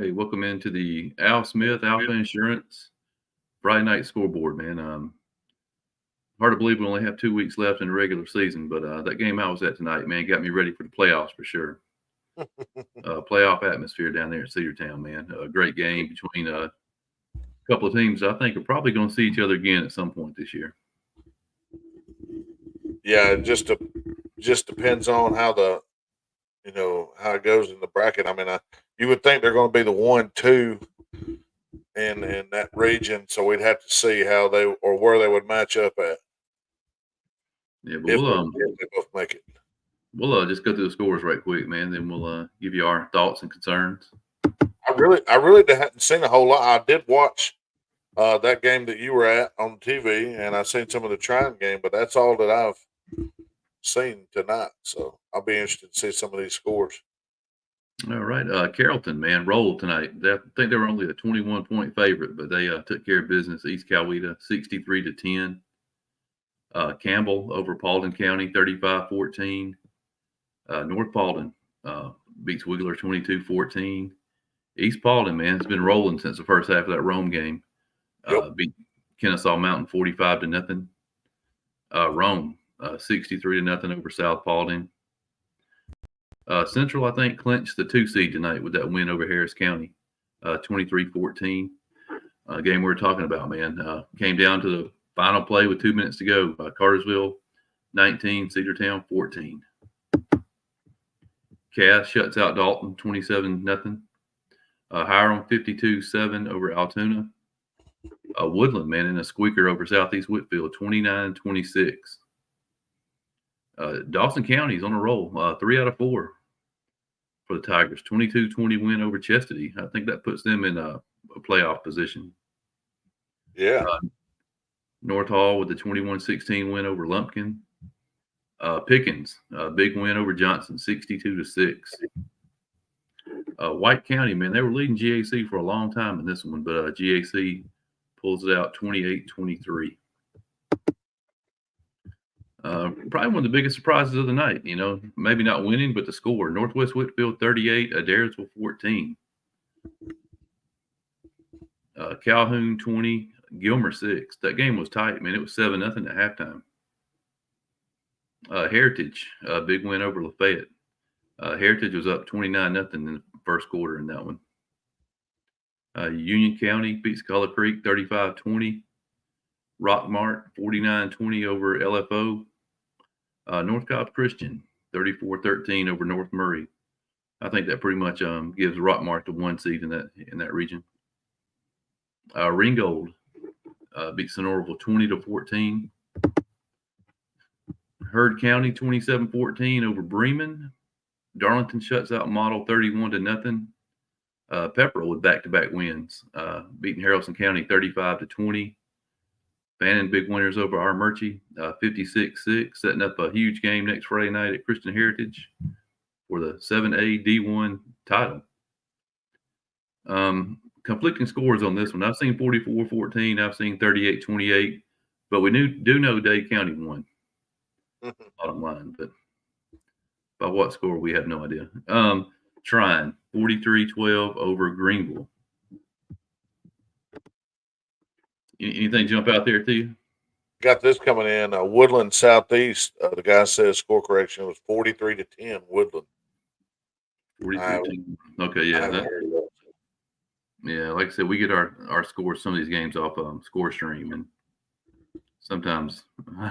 Hey, welcome into the Al Smith Alpha Insurance Friday night scoreboard, man. Hard to believe we only have 2 weeks left in the regular season, but that game I was at tonight, man, got me ready for the playoffs for sure. Playoff atmosphere down there at Cedartown, man. A great game between a couple of teams I think are probably going to see each other again at some point this year. Yeah, it just depends on how it goes in the bracket. I mean, you would think they're going to be the 1-2 in that region, so we'd have to see how they or where they would match up at Yeah, but if they both make it. we'll just go through the scores right quick, man. Then we'll give you our thoughts and concerns. I really hadn't seen a whole lot. I did watch that game that you were at on TV, and I've seen some of the Trine game, but that's all that I've seen tonight. So I'll be interested to see some of these scores. All right, Carrollton, man, rolled tonight. I think they were only a 21-point favorite, but they took care of business. East Coweta, 63-10. Campbell over Paulding County, 35-14. North Paulding beats Wigler 22-14. East Paulding, man, has been rolling since the first half of that Rome game. Beat Kennesaw Mountain 45-0. Rome 63-0 over South Paulding. Central, I think, clinched the 2 seed tonight with that win over Harris County, 23-14. Game we were talking about, man. Came down to the final play with 2 minutes to go. Cartersville 19, Cedartown 14. Cass shuts out Dalton 27-0. Hiram 52-7 over Altoona. Woodland, man, in a squeaker over Southeast Whitfield 29-26. Dawson County's on a roll, 3 out of 4 for the Tigers. 22-20 win over Chastity. I think that puts them in a playoff position. Yeah. North Hall with the 21-16 win over Lumpkin. Pickens, big win over Johnson, 62-6. White County, man, they were leading GAC for a long time in this one, but GAC pulls it out 28-23. Probably one of the biggest surprises of the night, maybe not winning, but the score. Northwest Whitfield 38, Adairsville 14. Calhoun 20, Gilmer 6. That game was tight, man. It was 7-0 at halftime. Heritage, big win over Lafayette. Heritage was up 29-0 in the first quarter in that one. Union County beats Color Creek 35-20. Rockmart 49-20 over LFO. North Cobb Christian 34-13 over North Murray. I think that pretty much gives Rockmart the 1 seed in that region. Ringgold beats Sonoraville 20-14. Heard County 27-14 over Bremen. Darlington shuts out Model 31-0. Pepperell with back-to-back wins, beating Haralson County 35-20. Bannon big winners over Armurchie, 56-6, setting up a huge game next Friday night at Christian Heritage for the 7A D1 title. Conflicting scores on this one. I've seen 44-14. I've seen 38-28, but we do know Dade County won. Bottom line, but by what score we have no idea. Trine 43-12 over Greenville. Anything jump out there to you? Got this coming in. Woodland Southeast. The guy says score correction was 43-10. Woodland. 43-10. Okay, yeah. Yeah, like I said, we get our scores, some of these games off Score Stream, and sometimes,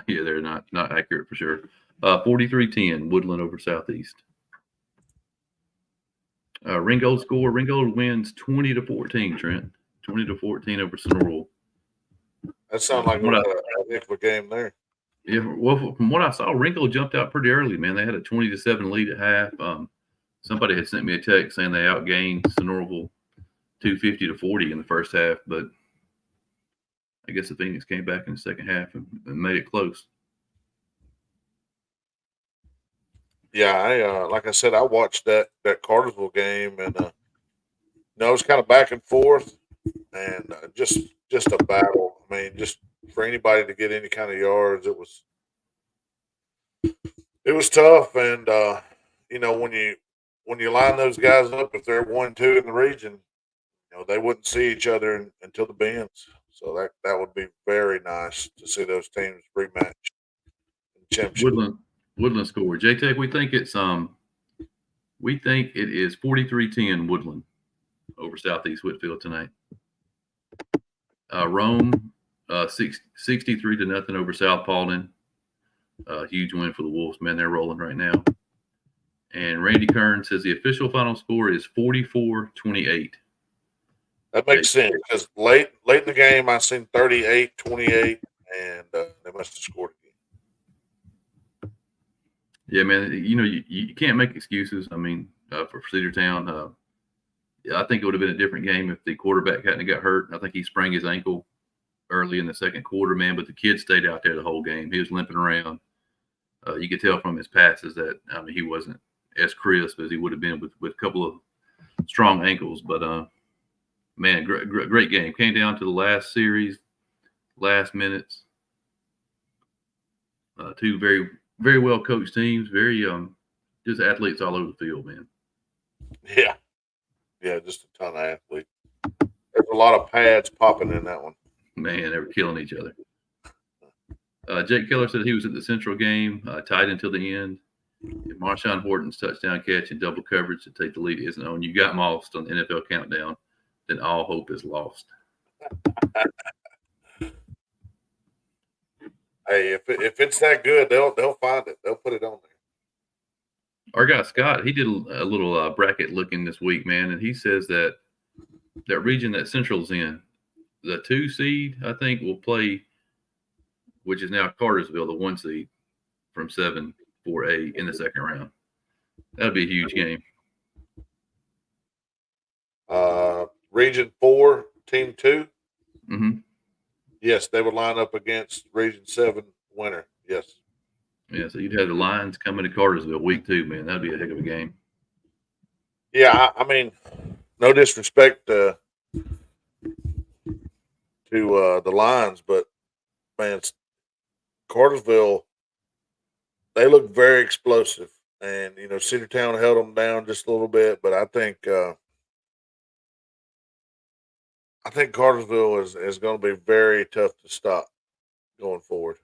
they're not accurate for sure. 43-10, Woodland over Southeast. Ringgold score. Ringgold wins 20-14, Trent. 20-14 over Sonoral. That sounds like a heck of a game there. Yeah, well, from what I saw, Ringgold jumped out pretty early, man. They had a 20-7 lead at half. Somebody had sent me a text saying they outgained Sonoraville 250-40 in the first half, but I guess the Phoenix came back in the second half and made it close. Yeah, like I said, I watched that Cartersville game, and it was kind of back and forth, and just a battle. I mean, just for anybody to get any kind of yards, it was tough. And when you line those guys up, if they're 1-2 in the region, they wouldn't see each other until the bends. So that would be very nice to see those teams rematch in the championship. Woodland score. J-Tech, we think it is 43-10 Woodland over Southeast Whitfield tonight. Rome, 63-0 over South Paulding. Huge win for the Wolves, man. They're rolling right now. And Randy Kern says the official final score is 44-28. That makes sense because late in the game, I seen 38-28, and they must have scored again. Yeah, man. You can't make excuses. I mean, for Cedartown, I think it would have been a different game if the quarterback hadn't got hurt. I think he sprained his ankle early in the second quarter, man. But the kid stayed out there the whole game. He was limping around. You could tell from his passes that he wasn't as crisp as he would have been with a couple of strong ankles. But man, great game. Came down to the last series, last minutes. Two very, very well coached teams. Very just athletes all over the field, man. Yeah, just a ton of athletes. There's a lot of pads popping in that one. Man, they were killing each other. Jake Keller said he was at the Central game, tied until the end. If Marshawn Horton's touchdown catch and double coverage to take the lead isn't on, you got Mossed on the NFL countdown, then all hope is lost. Hey, if it's that good, they'll find it. They'll put it on there. Our guy Scott, he did a little bracket looking this week, man, and he says that region that Central's in, the 2 seed, I think, will play, which is now Cartersville, the 1 seed from 7-4A in the second round. That'll be a huge game. Region 4, Team 2. Mm-hmm. Yes, they would line up against Region 7 winner. Yes. Yeah, so you'd have the Lions coming to Cartersville week 2, man. That'd be a heck of a game. Yeah, I mean, no disrespect to the Lions, but man, Cartersville, they look very explosive, and Cedartown held them down just a little bit, but I think Cartersville is going to be very tough to stop going forward.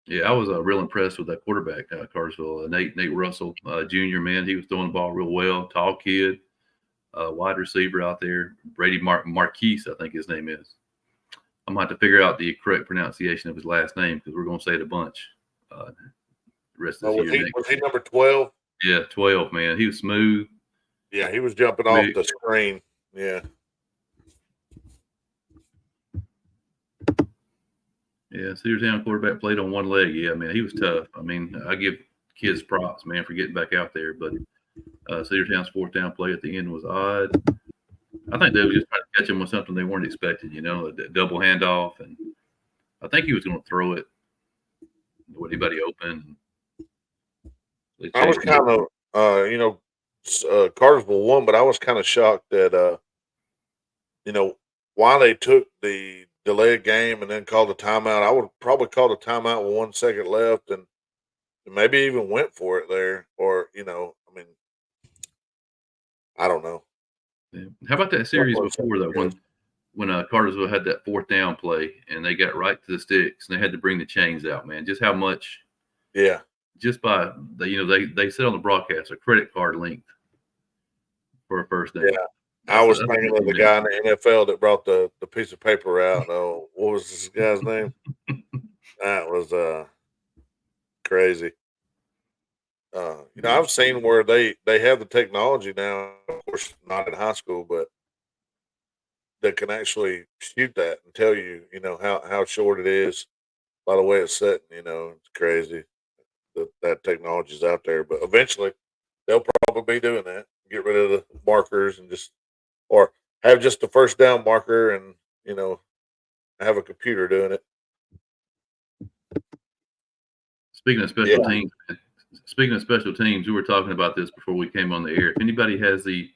Yeah, I was real impressed with that quarterback, Cartersville, Nate Russell, Jr., man. He was throwing the ball real well. Tall kid, wide receiver out there. Brady Marquise, I think his name is. I'm going to have to figure out the correct pronunciation of his last name because we're going to say it a bunch the rest of this year. Was he number 12? Yeah, 12, man. He was smooth. Yeah, he was jumping off the screen. Yeah. Yeah, Cedartown quarterback played on one leg. Yeah, man, he was tough. I mean, I give kids props, man, for getting back out there. But Cedartown's 4th down play at the end was odd. I think they were just trying to catch him with something they weren't expecting, a double handoff. And I think he was going to throw it with anybody open. I was kind of, Cartersville won, but I was kind of shocked that, why they took the delayed game and then called a timeout. I would probably call a timeout with 1 second left and maybe even went for it there. Or, I don't know. Yeah. How about that series before that when Cartersville had that 4th down play and they got right to the sticks and they had to bring the chains out, man? Just how much? Yeah. Just by they said on the broadcast a credit card length for a first down. Yeah. I was thinking of the guy in the NFL that brought the piece of paper out. Oh, what was this guy's name? That was crazy. I've seen where they have the technology now, of course, not in high school, but that can actually shoot that and tell you, how short it is by the way it's set. It's crazy that technology's out there. But eventually, they'll probably be doing that. Get rid of the markers and or have just the first down marker and, have a computer doing it. Speaking of special teams, we were talking about this before we came on the air. If anybody has the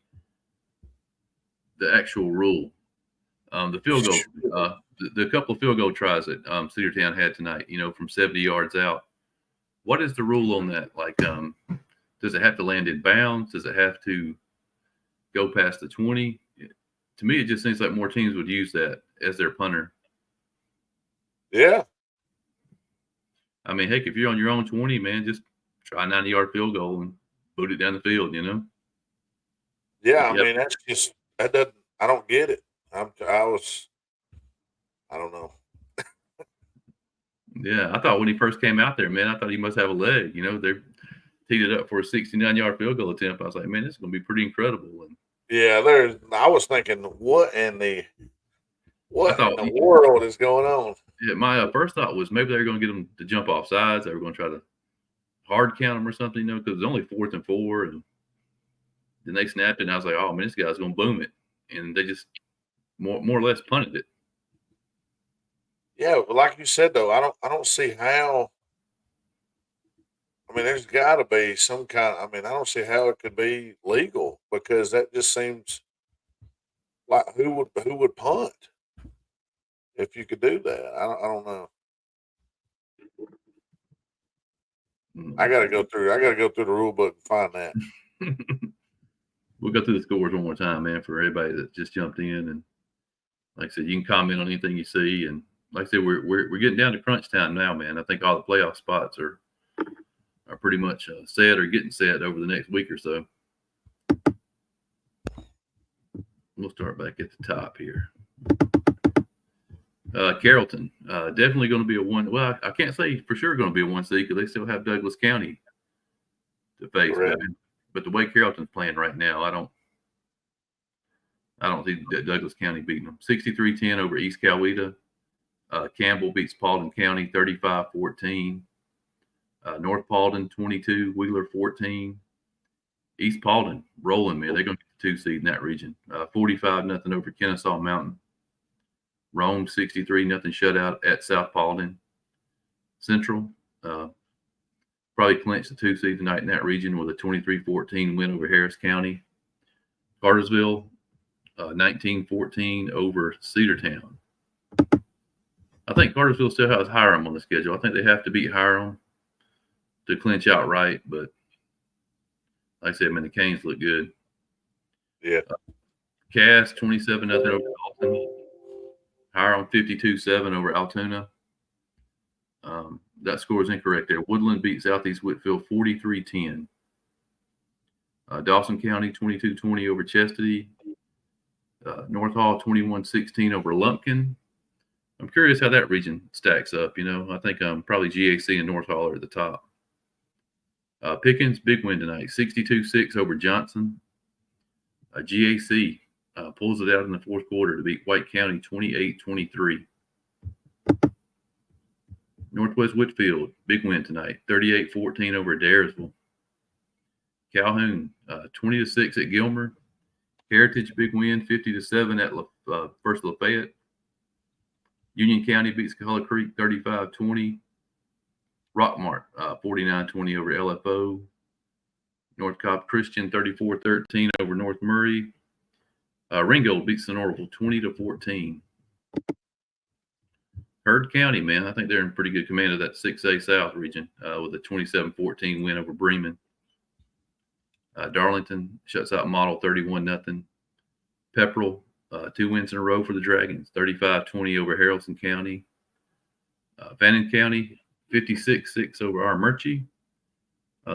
actual rule, the field goal, the couple of field goal tries that Cedartown had tonight, from 70 yards out, what is the rule on that? Like, does it have to land in bounds? Does it have to go past the 20? to me, it just seems like more teams would use that as their punter. Yeah. I mean, heck, if you're on your own 20, man, just try a 90-yard field goal and boot it down the field, you know? Yeah. I Yep. mean, that's just, that doesn't, I don't get it. I don't know. Yeah, I thought when he first came out there, man, I thought he must have a leg. You know, they teed it up for a 69-yard field goal attempt. I was like, man, this is going to be pretty incredible. And Yeah. I was thinking, what in the thought, world is going on? yeah, my first thought was maybe they were going to get him to jump off sides. They were going to try to hard count him or something, you know, because it's only 4th and 4. And then they snapped it, and I was like, oh, man, this guy's going to boom it. And they just more or less punted it. Yeah, but like you said though, I don't see how. I mean, there's got to be some kind. I mean, I don't see how it could be legal because that just seems like who would punt if you could do that. I don't know. I got to go through. I got to go through the rule book and find that. We'll go through the scores one more time, man, for everybody that just jumped in. And like I said, you can comment on anything you see. And like I said, we're getting down to crunch time now, man. I think all the playoff spots are pretty much set or getting set over the next week or so. We'll start back at the top here. Carrollton, definitely going to be a one. Well, I can't say for sure going to be a 1 seed because they still have Douglas County to face. But the way Carrollton's playing right now, I don't see Douglas County beating them. 63-10 over East Coweta. Campbell beats Paulding County 35-14. North Paulding 22, Wheeler 14. East Paulding rolling, man. They're going to get the 2 seed in that region. 45-0 over Kennesaw Mountain. Rome 63-0 shutout at South Paulding. Central probably clinched the 2 seed tonight in that region with a 23-14 win over Harris County. Cartersville 19-14 over Cedartown. I think Cartersville still has Hiram on the schedule. I think they have to beat Hiram to clinch outright, but like I said, man, the Canes look good. Yeah. Cass 27-0 over Alton. Hiram 52-7 over Altoona. That score is incorrect there. Woodland beat Southeast Whitfield 43-10. Dawson County 22-20 over Chastity. North Hall 21-16 over Lumpkin. I'm curious how that region stacks up. You know, I think probably GAC and North Hall are at the top. Pickens, big win tonight, 62-6 over Johnson. GAC pulls it out in the 4th quarter to beat White County 28-23. Northwest Whitfield, big win tonight, 38-14 over Daresville. Calhoun, 20-6 at Gilmer. Heritage, big win, 50-7 at First Lafayette. Union County beats Cahulla Creek 35-20. Rockmart 49-20 over LFO. North Cobb Christian 34-13 over North Murray. Ringgold beats Sonoraville 20-14. Heard County, man, I think they're in pretty good command of that 6A South region with a 27-14 win over Bremen. Darlington shuts out Model 31-0. Pepperell 2 wins in a row for the Dragons, 35-20 over Haralson County. Fannin County 56-6 over Armurchie.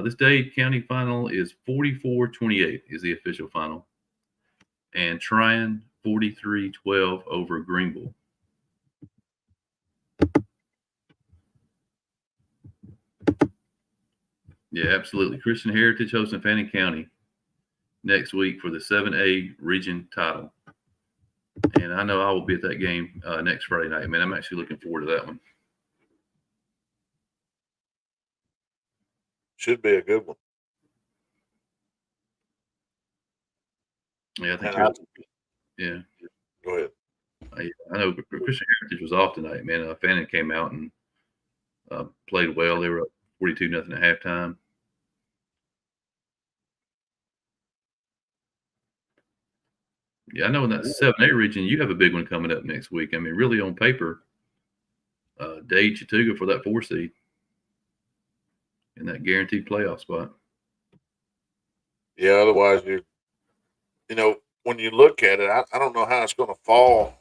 This Dade County final is 44-28 is the official final. And Tryon 43-12 over Greenville. Yeah, absolutely. Christian Heritage hosting Fannin County next week for the 7A region title. And I know I will be at that game next Friday night, man. I'm actually looking forward to that one. Should be a good one. Yeah, I think yeah. Go ahead. I know Christian Heritage was off tonight, man. Fannin came out and played well. They were up 42-0 at halftime. Yeah, I know in that 7A region, you have a big one coming up next week. I mean, really on paper, Dade Chattooga for that 4 seed in that guaranteed playoff spot. Yeah, otherwise you know, when you look at it, I don't know how it's going to fall.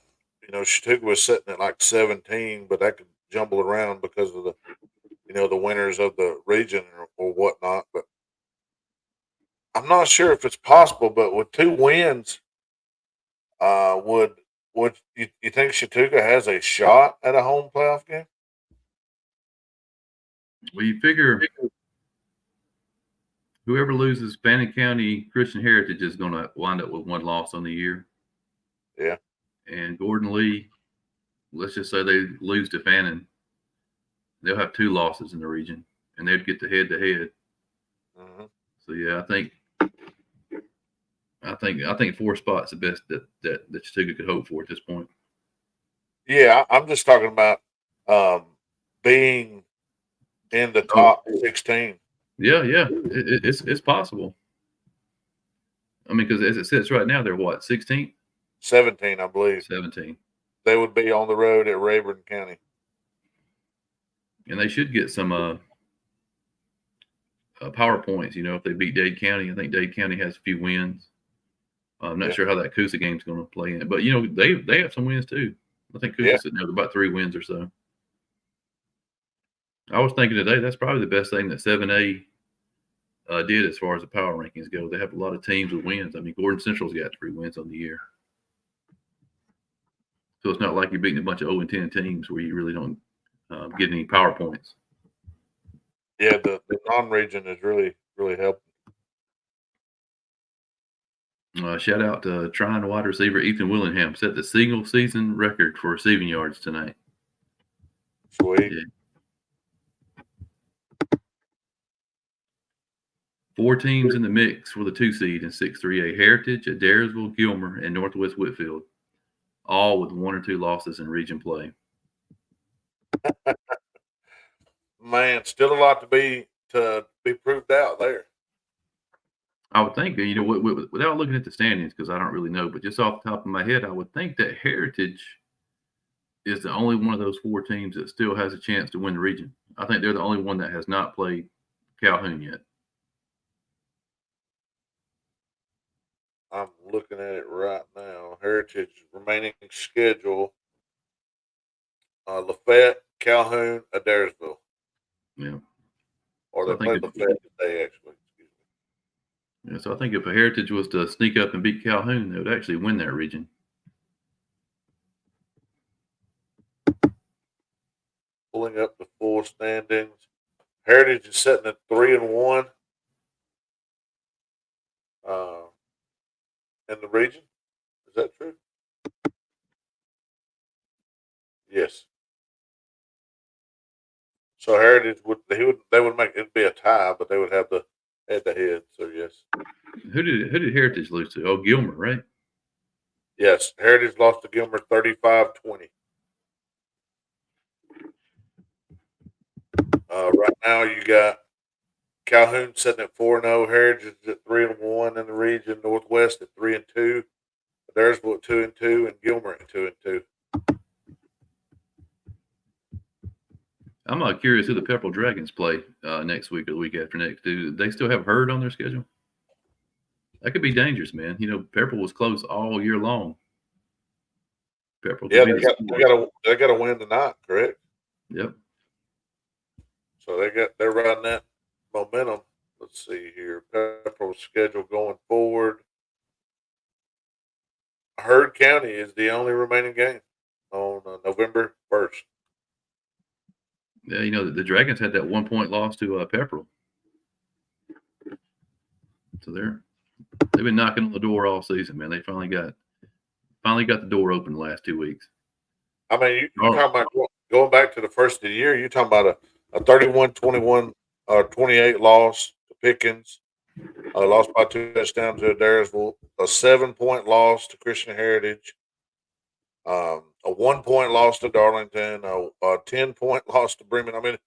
Chattooga was sitting at like 17, but that could jumble around because of the winners of the region or whatnot. But I'm not sure if it's possible. But with 2 wins, would you think Chattooga has a shot at a home playoff game? Well, you figure whoever loses Fannin County Christian Heritage is going to wind up with one loss on the year. Yeah. And Gordon Lee, let's just say they lose to Fannin, they'll have 2 losses in the region, and they'd get the head-to-head. Mm-hmm. So yeah, I think 4 spots the best that Chattooga could hope for at this point. Yeah, I'm just talking about being in the top 16. Yeah, it's possible. I mean, because as it sits right now, they're what, 16th? 17, I believe. 17. They would be on the road at Rayburn County. And they should get some power points, if they beat Dade County. I think Dade County has a few wins. I'm not sure how that Coosa game's going to play in it. But, they have some wins too. I think Coosa's sitting there with about 3 wins or so. I was thinking today that's probably the best thing that 7A did as far as the power rankings go. They have a lot of teams with wins. I mean, Gordon Central's got 3 wins on the year. So it's not like you're beating a bunch of 0-10 teams where you really don't get any power points. Yeah, the non-region is really, really helping. Shout out to Trine wide receiver Ethan Willingham. Set the single season record for receiving yards tonight. Sweet. Yeah. 4 teams in the mix for the 2 seed in 6-3A: Heritage, Adairsville, Gilmer, and Northwest Whitfield, all with 1 or 2 losses in region play. Man, still a lot to be proved out there. I would think, without looking at the standings, because I don't really know, but just off the top of my head, I would think that Heritage is the only one of those 4 teams that still has a chance to win the region. I think they're the only one that has not played Calhoun yet. I'm looking at it right now. Heritage remaining schedule: Lafayette, Calhoun, Adairsville. Yeah. Or they played Lafayette today, actually. Excuse me. Yeah, so I think if a Heritage was to sneak up and beat Calhoun, they would actually win that region. Pulling up the full standings. Heritage is sitting at 3-1 in the region. Is that true? Yes. So Heritage they would make it'd be a tie, but they would have the head-to-head. So yes. Who did Heritage lose to? Oh, Gilmer, right? Yes, Heritage lost to Gilmer 35-20. Right now you got Calhoun sitting at 4-0, Heritage at 3-1 in the region, Northwest at 3-2, Adairsville at 2-2, and Gilmer at 2-2. I'm curious who the Pepperell Dragons play next week or the week after next. Do they still have Hurd on their schedule? That could be dangerous, man. Pepperell was close all year long. Pepperell. Yeah, they got to win tonight, correct? Yep. So they're riding that momentum. Let's see here. Pepperell's schedule going forward. Hurd County is the only remaining game on November 1st. Yeah, the Dragons had that 1-point loss to Pepperell. So they've been knocking on the door all season, man. They finally got the door open the last 2 weeks. I mean, you're talking about going back to the first of the year. You're talking about a 31-21 or 28 loss to Pickens, lost by 2 touchdowns to Adairsville, a 7-point loss to Christian Heritage, a 1-point loss to Darlington, a 10-point loss to Bremen. I mean,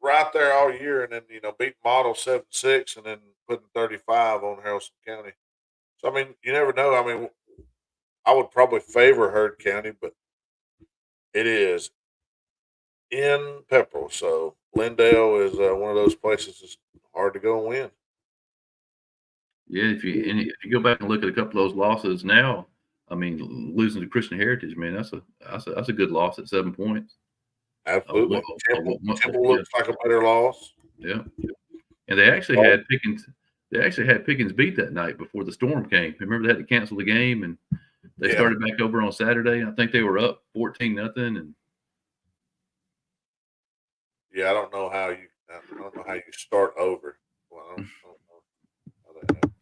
right there all year, and then beat Model 7-6, and then putting 35 on Haralson County. So I mean, you never know. I mean, I would probably favor Hurd County, but it is in Pepperell, so Lindale is one of those places that's hard to go and win. Yeah, if you go back and look at a couple of those losses now, I mean, losing to Christian Heritage, man, that's a good loss at 7 points. Absolutely. Temple Yeah, looks like a better loss. yeah, and they actually Oh, had Pickens. They actually had Pickens beat that night before the storm came. Remember they had to cancel the game, and they yeah. started back over on Saturday. I think they were up 14-0, and Yeah, I don't know how you start over. Well, I don't know how that happened.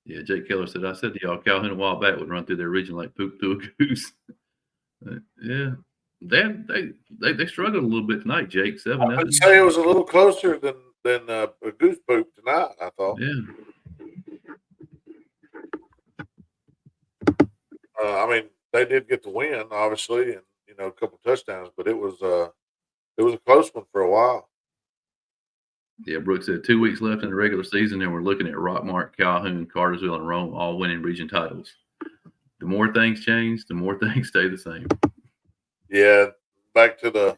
yeah, Jake Keller said, "I said to y'all, Calhoun a while back would run through their region like poop through a goose." Yeah, they they struggled a little bit tonight, Jake. I Seven would nothing. say it was a little closer than a goose poop tonight. I thought. Yeah, I mean, they did get the win, obviously, and a couple touchdowns, but it was a close one for a while. yeah. Brooks said 2 weeks left in the regular season, and we're looking at Rockmart, Calhoun, Cartersville, and Rome all winning region titles. The more things change, the more things stay the same. Yeah, back to the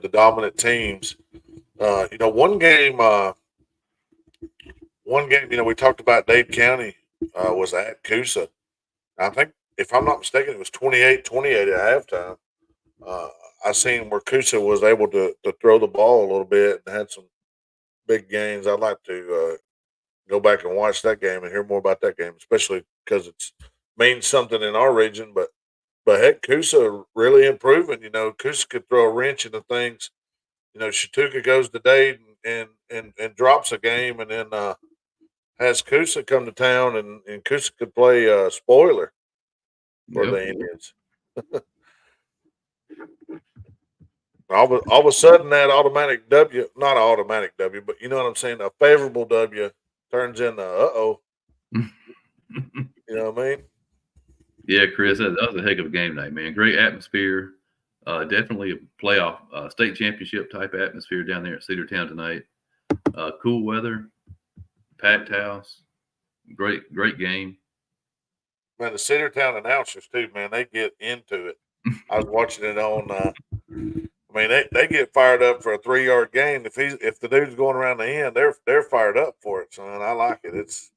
dominant teams. One game. We talked about Dade County was at Coosa. I think, if I'm not mistaken, it was 28-28 at halftime. Uh, I seen where Coosa was able to throw the ball a little bit and had some big gains. I'd like to go back and watch that game and hear more about that game, especially because it's means something in our region. But heck, Coosa really improving. Coosa could throw a wrench into things. Chautauqua goes to Dade and drops a game, and then has Coosa come to town, and Coosa could play spoiler for Yep. the Indians. All of a sudden, that automatic W, not an automatic W, but you know what I'm saying, a favorable W turns into uh-oh. You know what I mean? Yeah, Chris, that was a heck of a game night, man. Great atmosphere. Definitely a playoff, state championship type atmosphere down there at Cedartown tonight. Cool weather, packed house, great game. Man, the Cedartown announcers too, man, they get into it. I was watching it on. I mean, they get fired up for a 3 yard gain. If the dude's going around the end, they're fired up for it, son. I like it. It's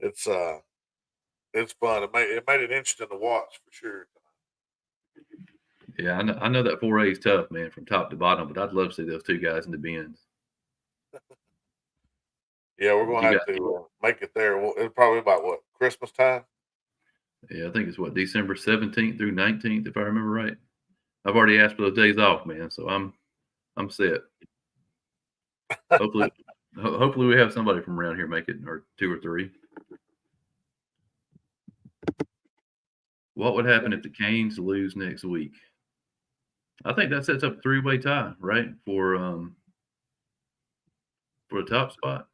it's fun. It made it interesting to watch for sure. Yeah, I know that 4A is tough, man, from top to bottom, but I'd love to see those two guys in the bins. Yeah, we're gonna You have got, to make it there. Well, it's probably about what, Christmas time. yeah, I think it's what December 17th through 19th, if I remember right. I've already asked for those days off, man, so I'm set. Hopefully, hopefully we have somebody from around here make it, or two or three. What would happen if the Canes lose next week? I think that sets up a three-way tie, right? For a top spot.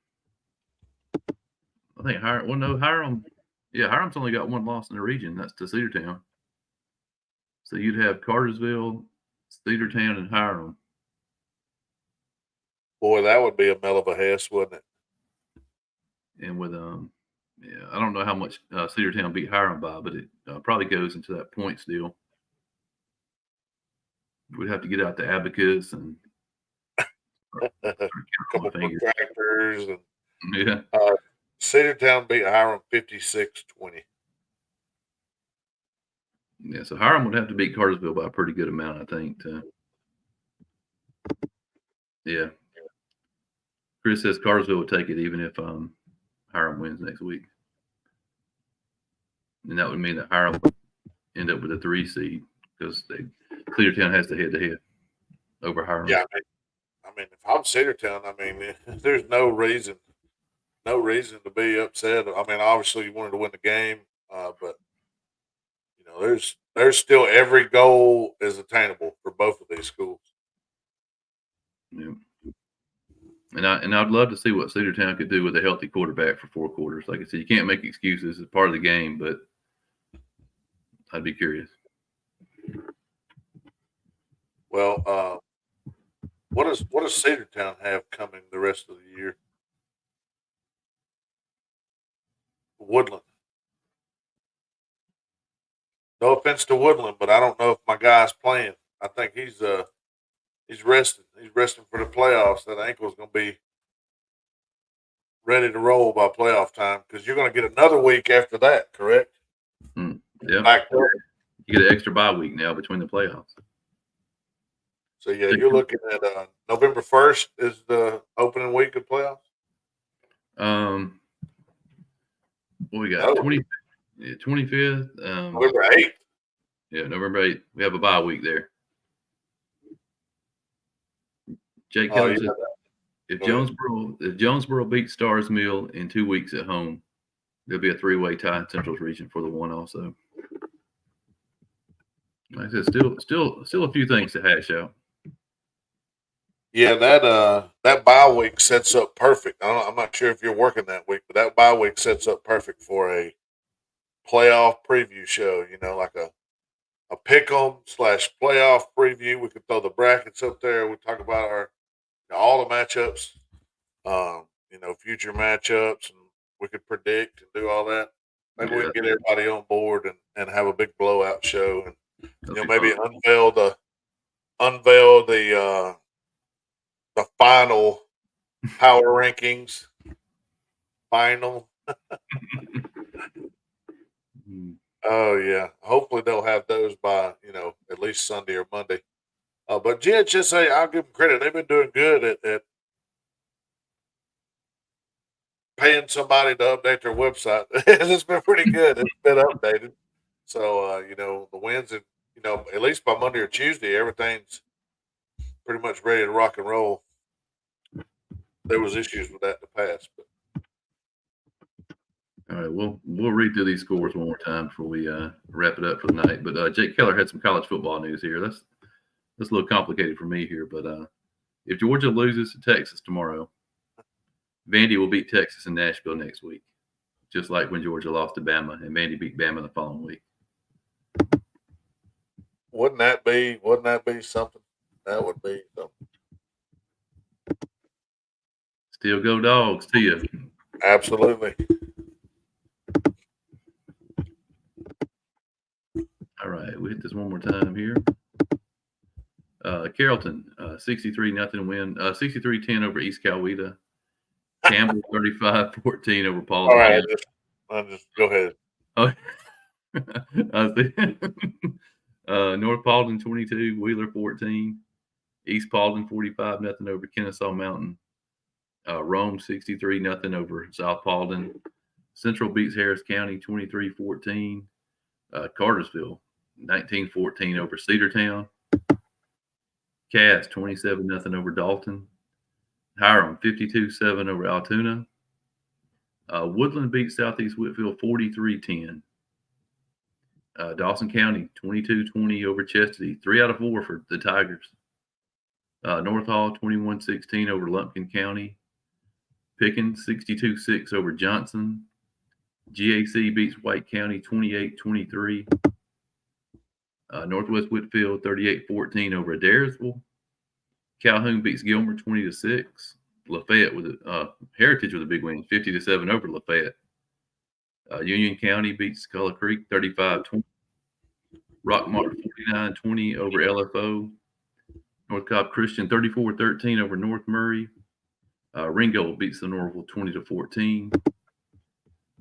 I think Hiram. Well, no, Hiram. Yeah, Hiram's only got one loss in the region. That's to Cedartown. So you'd have Cartersville, Cedartown, and Hiram. Boy, that would be a mell of a hess, wouldn't it? And with yeah, I don't know how much Cedartown beat Hiram by, but it probably goes into that points deal. We'd have to get out the abacus and A start counting couple on my fingers. protractors and Yeah, Cedartown beat Hiram 56-20. yeah. So Hiram would have to beat Cartersville by a pretty good amount, I think. Yeah. Chris says Cartersville would take it even if Hiram wins next week, and that would mean that Hiram would end up with a 3 seed because Cedartown has the head-to-head over Hiram. Yeah, I mean, if I'm Cedartown, I mean, there's no reason to be upset. I mean, obviously you wanted to win the game, but there's still every goal is attainable for both of these schools. Yeah. And I'd love to see what Cedartown could do with a healthy quarterback for 4 quarters. Like I said, you can't make excuses; it's part of the game. But I'd be curious. Well, what does Cedartown have coming the rest of the year? Woodland. No offense to Woodland, but I don't know if my guy's playing. I think he's resting. He's resting for the playoffs. That ankle is going to be ready to roll by playoff time because you're going to get another week after that, correct? Yeah. Back up. You get an extra bye week now between the playoffs. So yeah, you're looking at November 1st is the opening week of playoffs. What we got? 25th. November 8th. Yeah, November 8th. We have a bye week there. Jake Keller says, if Jonesboro beats Stars Mill in 2 weeks at home, there'll be a 3-way tie in Central's region for the one also. Like I said, still a few things to hash out. Yeah, that bye week sets up perfect. I'm not sure if you're working that week, but that bye week sets up perfect for a playoff preview show. You know, like a pick-em / playoff preview. We could throw the brackets up there. We talk about all the matchups, future matchups, and we could predict and do all that. Maybe we can get everybody on board and have a big blowout show, and maybe unveil the final power rankings. Final. Oh yeah. Hopefully they'll have those by at least Sunday or Monday. But GHSA, I'll give them credit. They've been doing good at paying somebody to update their website. It's been pretty good. It's been updated. So the wins and at least by Monday or Tuesday, everything's pretty much ready to rock and roll. There was issues with that in the past, but. All right, we'll read through these scores one more time before we wrap it up for the night. But Jake Keller had some college football news here. That's a little complicated for me here, but if Georgia loses to Texas tomorrow, Vandy will beat Texas in Nashville next week, just like when Georgia lost to Bama and Vandy beat Bama the following week. Wouldn't that be something? That would be something. Still go Dogs to you. Absolutely. All right, we'll hit this one more time here. Carrollton, 63-0 win, 63-10 over East Coweta. Campbell, 35-14 over Paul. All right, just go ahead. North Paulding, 22, Wheeler, 14. East Paulding, 45-0 over Kennesaw Mountain. Rome, 63-0 over South Paulding. Central beats Harris County, 23-14. Cartersville, 19-14 over Cedartown. Cass, 27-0 over Dalton. Hiram, 52-7 over Altoona. Woodland beats Southeast Whitfield, 43-10. Dawson County, 22-20 over Chestatee. 3 out of 4 for the Tigers. North Hall, 21-16 over Lumpkin County. Pickens, 62-6 over Johnson. GAC beats White County, 28-23. Northwest Whitfield, 38-14 over Adairsville. Calhoun beats Gilmer, 20-6. Lafayette with Heritage with a big win, 50-7 over Lafayette. Union County beats Sculler Creek, 35-20. Rockmart, 49-20 over LFO. North Cobb Christian, 34-13 over North Murray. Ringgold beats the Norville, 20-14.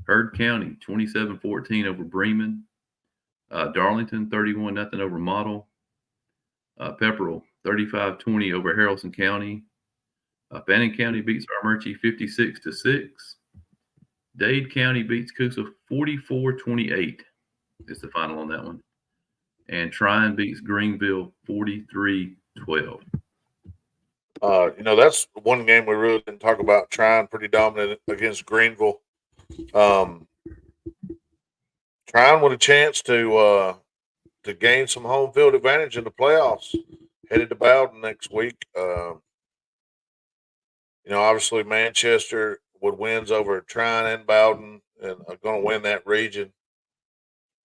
Heard County, 27-14 over Bremen. Darlington, 31-0 over Model. Pepperell, 35-20 over Haralson County. Fannin County beats Armurchie, 56-6. Dade County beats Coosa, 44-28 is the final on that one. And Tryon beats Greenville, 43-12. That's one game we really didn't talk about. Tryon pretty dominant against Greenville. Tryon with a chance to gain some home field advantage in the playoffs. Headed to Bowden next week. Obviously Manchester would wins over Tryon and Bowden and are going to win that region.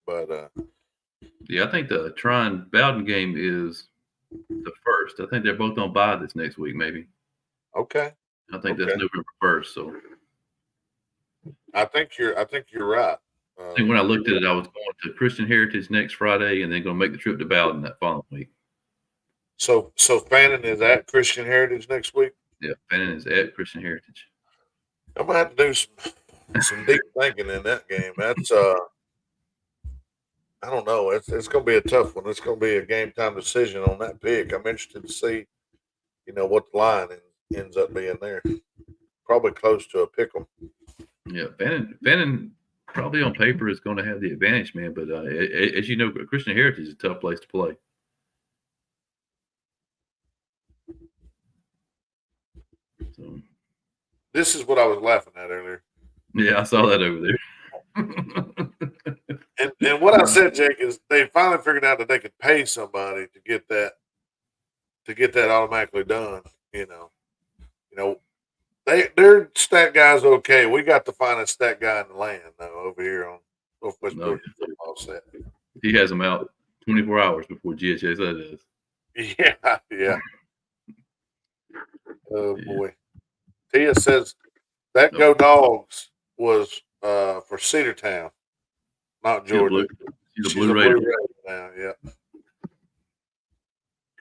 But yeah, I think the Tryon Bowden game is the first. I think they're both on bye this next week, maybe. Okay. I think that's November 1st. So I think you're right. I think when I looked at it, I was going to Christian Heritage next Friday and then going to make the trip to Bowden that following week. So Fannin is at Christian Heritage next week? Yeah, Fannin is at Christian Heritage. I'm gonna have to do some deep thinking in that game. That's I don't know. It's gonna be a tough one. It's gonna be a game time decision on that pick. I'm interested to see, what the line ends up being there. Probably close to a pick 'em. Yeah, Fannin probably on paper is going to have the advantage, man. But as you know, Christian Heritage is a tough place to play. So, This is what I was laughing at earlier. yeah, I saw that over there. And what I said, Jake, is they finally figured out that they could pay somebody to get that automatically done. Their stat guy's okay. We got the finest stat guy in the land though over here on Northwest No, Georgia football set. he has them out 24 hours before GHSA does. Yeah. Oh boy. Tia says that Go Dogs was for Cedartown, not Georgia. She's a Blue Raider now. Yeah.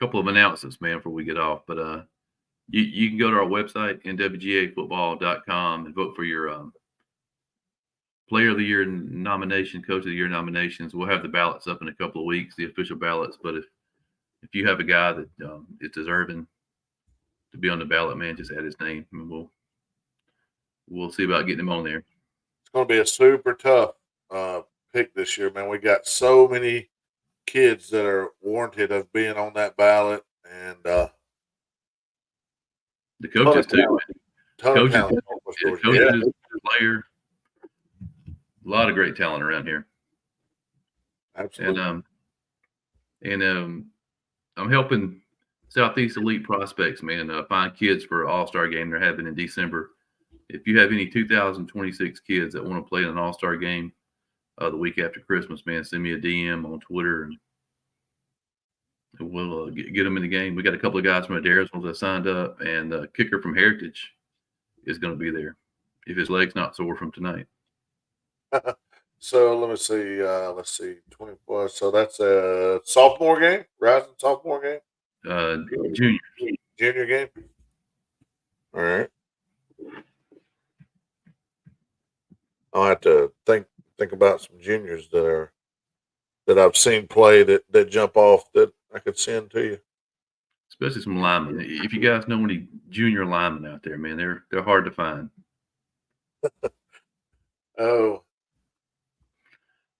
Couple of announcements, man, before we get off. But you can go to our website, NWGAfootball.com, and vote for your Player of the Year nomination, Coach of the Year nominations. We'll have the ballots up in a couple of weeks, the official ballots. But if you have a guy that is deserving to be on the ballot, man, just add his name, and we'll see about getting him on there. It's going to be a super tough pick this year, man. We got so many kids that are warranted of being on that ballot, and the coaches too. Coaches, player, a lot of great talent around here. Absolutely. And I'm helping Southeast Elite Prospects, man, find kids for All-Star game they're having in December. If you have any 2026 kids that want to play in an All-Star game the week after Christmas, man, send me a DM on Twitter and we'll get them in the game. We got a couple of guys from Adair's that signed up, and the kicker from Heritage is going to be there if his leg's not sore from tonight. So let me see. Let's see. 24. So that's a sophomore game, rising sophomore game. Junior game. All right. I'll have to think about some juniors that I've seen play that jump off that I could send to you. Especially some linemen. If you guys know any junior linemen out there, man, they're hard to find. Oh.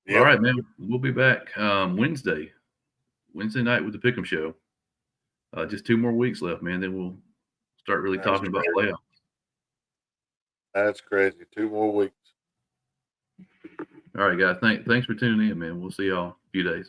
Yep. All right, man. We'll be back Wednesday night with the Pick'em Show. Just 2 more weeks left, man. Then we'll start really talking about playoffs. That's crazy. 2 more weeks. All right, guys. Thanks for tuning in, man. We'll see y'all in a few days.